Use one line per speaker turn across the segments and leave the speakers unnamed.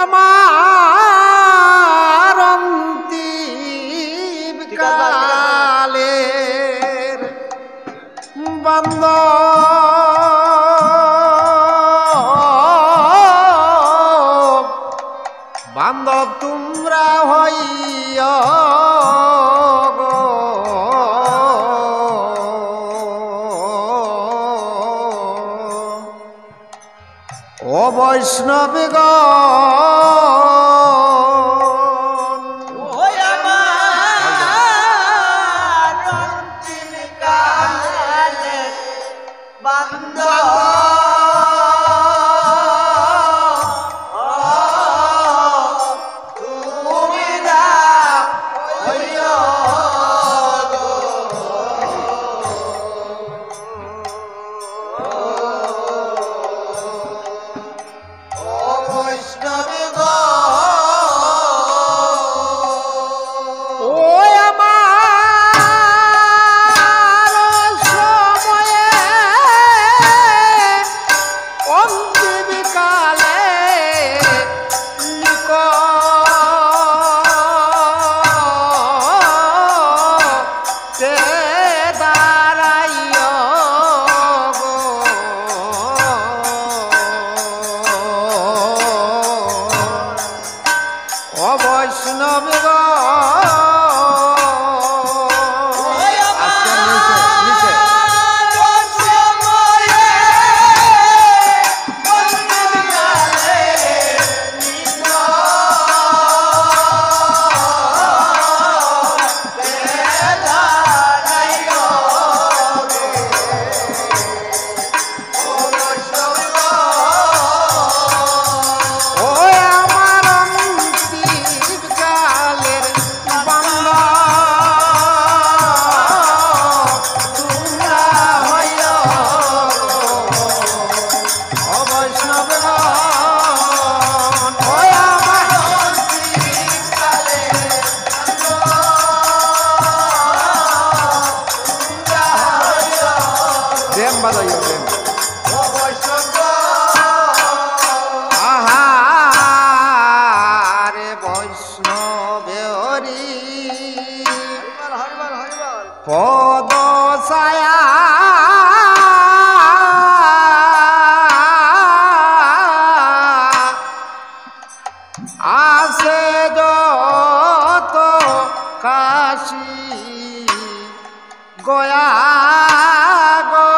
আমার অন্তিম কালের বান্ধব বান্ধব তোমরা হইয়া গো ও বৈষ্ণবগণ
ওই আমার অন্তিম কালে বান্ধব তোমরা হইয়া গো ও বৈষ্ণবগণ
ওই আমার সময়ে অন্তিম কালে নিকটে দাঁড়াইয়া গো ও বৈষ্ণবগণ
ওই
আজকে নিচে
সময়ে অন্তিম কালে
ওই আমার অন্তিম কালের বান্ধব তোমরা হইয়া ও বৈষ্ণবগণ ওই আমার প্রেম বাজাইও প্রেম আহারে বৈষ্ণবেরি পদ ছায়া আছে যত কাশী গয়া গো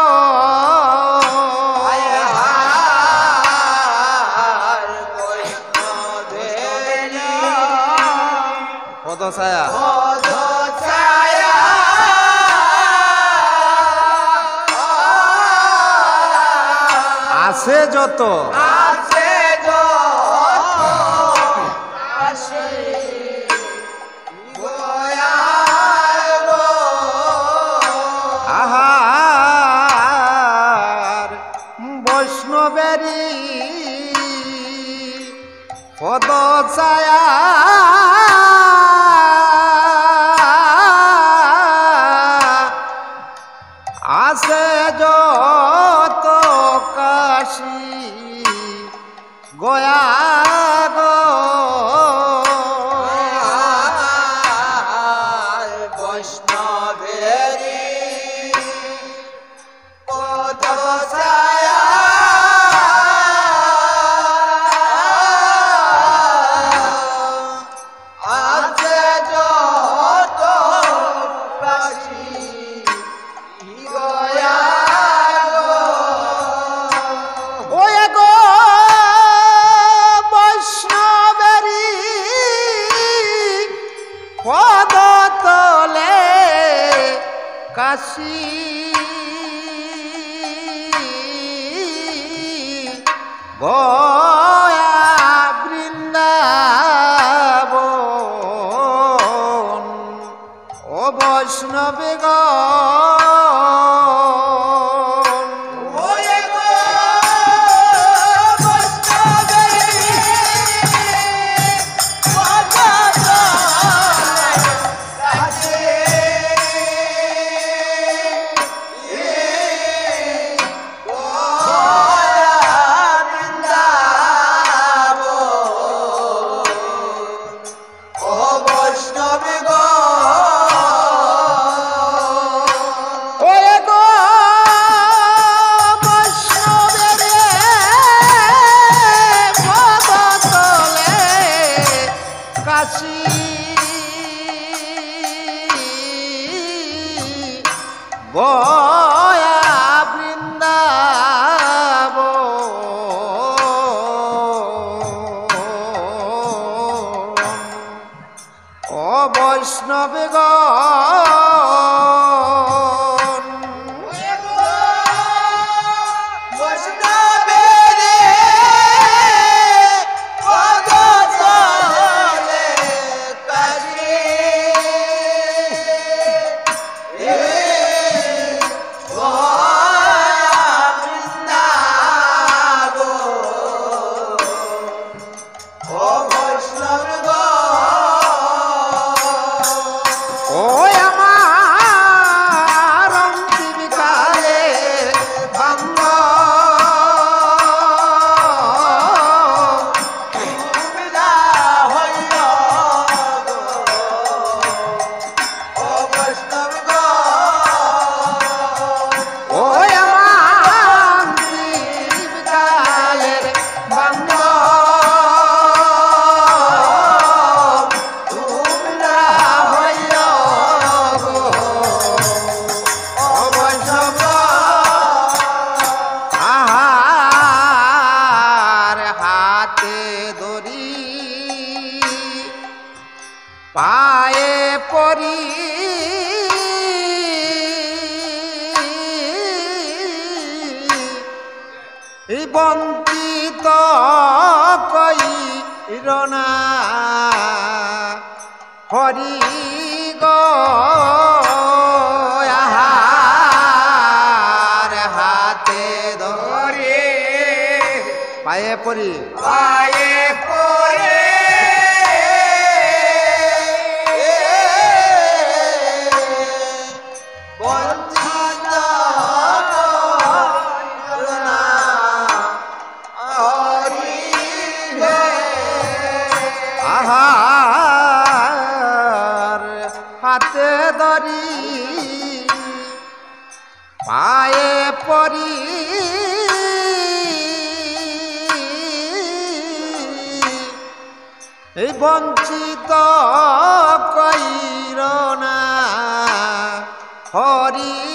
পদ ছায়া আছে যত আহার বৈষ্ণবেরি পদ ছায়া আছে যত কাশী গয়া গো
বৈষ্ণবেরি পদ ছায়া আছে যত কাশী গয়া গো
ওই গো বৈষ্ণবেরি পদ তলে কাশী গয়া বৃন্দাবন ও বৈষ্ণবগণ
ওই গো বৈষ্ণবেরি পদ তলে কাশী গয়া বৃন্দাবন
আসি গয়া বৃন্দাব ও বৈষ্ণবগণ পায়ে পরি বঞ্চিত কইরনা হরি গো আহার হাতে ধরে পায়ে পরি হাতে ধরি পায়ে পরি এই বঞ্চিত কইরনা হরি